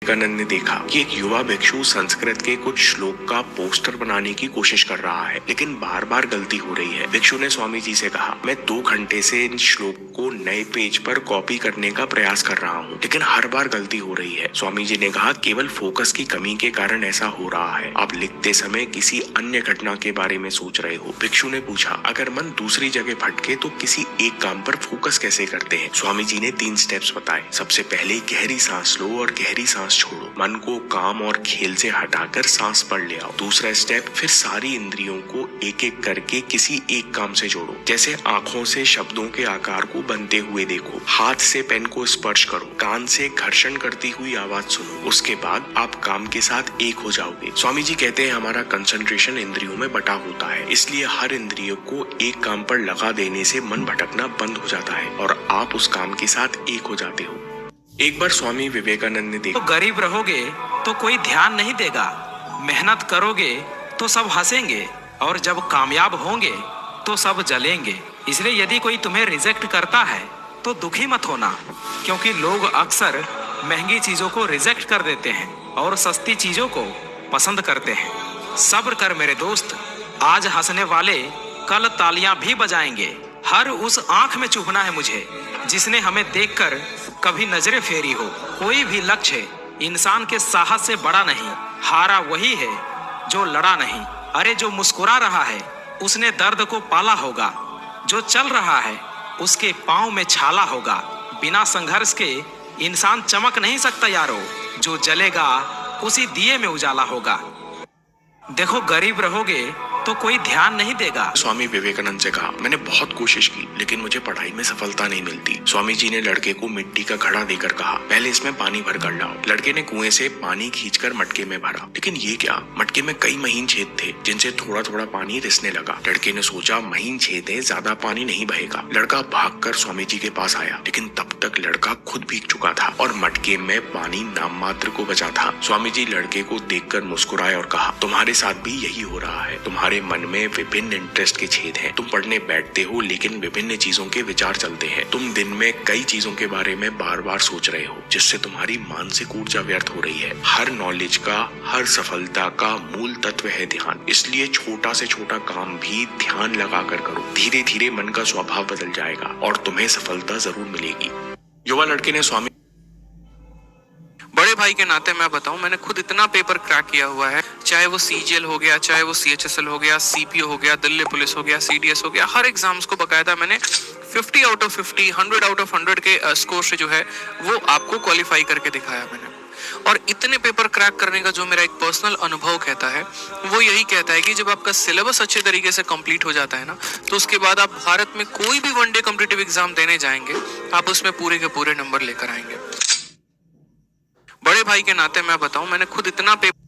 विवेकानंद ने देखा कि एक युवा भिक्षु संस्कृत के कुछ श्लोक का पोस्टर बनाने की कोशिश कर रहा है, लेकिन बार बार गलती हो रही है। भिक्षु ने स्वामी जी से कहा, मैं 2 घंटे से इन श्लोक को नए पेज पर कॉपी करने का प्रयास कर रहा हूँ, लेकिन हर बार गलती हो रही है। स्वामी जी ने कहा, केवल फोकस की कमी के कारण ऐसा हो रहा है। आप लिखते समय किसी अन्य घटना के बारे में सोच रहे हो। भिक्षु ने पूछा, अगर मन दूसरी जगह भटके तो किसी एक काम पर फोकस कैसे करते हैं? स्वामी जी ने 3 स्टेप्स बताए। सबसे पहले गहरी सांस लो और गहरी सांस छोड़ो। मन को काम और खेल से हटाकर सांस पर ले आओ। दूसरा स्टेप, फिर सारी इंद्रियों को एक एक करके किसी एक काम से जोड़ो। जैसे आंखों से शब्दों के आकार को बनते हुए देखो, हाथ से पेन को स्पर्श करो, कान से घर्षण करती हुई आवाज सुनो। उसके बाद आप काम के साथ एक हो जाओगे। स्वामी जी कहते हैं, हमारा कंसंट्रेशन इंद्रियों में बटा होता है, इसलिए हर इंद्रियों को एक काम पर लगा देने से मन भटकना बंद हो जाता है और आप उस काम के साथ एक हो जाते हो। एक बार स्वामी विवेकानंद ने देखा, तो गरीब रहोगे तो कोई ध्यान नहीं देगा, मेहनत करोगे तो सब हंसेंगे और जब कामयाब होंगे तो सब जलेंगे। इसलिए यदि कोई तुम्हें रिजेक्ट करता है तो दुखी मत होना, क्योंकि लोग अक्सर महंगी चीजों को रिजेक्ट कर देते हैं और सस्ती चीजों को पसंद करते हैं। सब्र कर मेरे दोस्त, आज हंसने वाले कल तालियां भी बजाएंगे। हर उस आंख में चुभना है मुझे जिसने हमें देखकर कभी नजरें फेरी हो। कोई भी लक्ष्य इंसान के साहस से बड़ा नहीं, हारा वही है जो लड़ा नहीं। अरे जो मुस्कुरा रहा है उसने दर्द को पाला होगा, जो चल रहा है उसके पांव में छाला होगा। बिना संघर्ष के इंसान चमक नहीं सकता यारो, जो जलेगा उसी दिए में उजाला होगा। देखो गरीब रहोगे तो कोई ध्यान नहीं देगा। स्वामी विवेकानंद से कहा, मैंने बहुत कोशिश की लेकिन मुझे पढ़ाई में सफलता नहीं मिलती। स्वामी जी ने लड़के को मिट्टी का घड़ा देकर कहा, पहले इसमें पानी भर कर लाओ। लड़के ने कुएं से पानी खींचकर मटके में भरा, लेकिन ये क्या, मटके में कई महीन छेद थे जिनसे थोड़ा थोड़ा पानी रिसने लगा। लड़के ने सोचा, महीन छेद है, ज्यादा पानी नहीं बहेगा। लड़का भागकर स्वामी जी के पास आया, लेकिन तब तक लड़का खुद भीग चुका था और मटके में पानी नाम मात्र को बचा था। स्वामी जी लड़के को देखकर मुस्कुराए और कहा, तुम्हारे साथ भी यही हो रहा है। तुम्हारे मन में विभिन्न इंटरेस्ट के छेद हैं। तुम पढ़ने बैठते हो लेकिन विभिन्न चीजों के विचार चलते हैं। तुम दिन में कई चीजों के बारे में बार बार सोच रहे हो, जिससे तुम्हारी मानसिक ऊर्जा व्यर्थ हो रही है। हर नॉलेज का, हर सफलता का मूल तत्व है ध्यान। इसलिए छोटा से छोटा काम भी ध्यान लगाकर करो। धीरे धीरे मन का स्वभाव बदल जाएगा और तुम्हें सफलता जरूर मिलेगी। युवा लड़के ने स्वामी बड़े भाई के नाते मैं बताऊं, मैंने खुद इतना पेपर क्रैक किया हुआ है, चाहे वो सीजीएल हो गया, चाहे वो सीएचएसएल हो गया, सीपीओ हो गया, दिल्ली पुलिस हो गया, सीडीएस हो गया, हर एग्जाम्स को बकायदा मैंने 50 आउट ऑफ 50, 100 आउट ऑफ 100 के स्कोर से जो है वो आपको क्वालिफाई करके दिखाया मैंने। और इतने पेपर क्रैक करने का जो मेरा एक पर्सनल अनुभव कहता है वो यही कहता है कि जब आपका सिलेबस अच्छे तरीके से कंप्लीट हो जाता है ना, तो उसके बाद आप भारत में कोई भी वनडे कॉम्पिटिटिव एग्जाम देने जाएंगे, आप उसमें पूरे के पूरे नंबर लेकर आएंगे। बड़े भाई के नाते मैं बताऊं, मैंने खुद इतना पेपर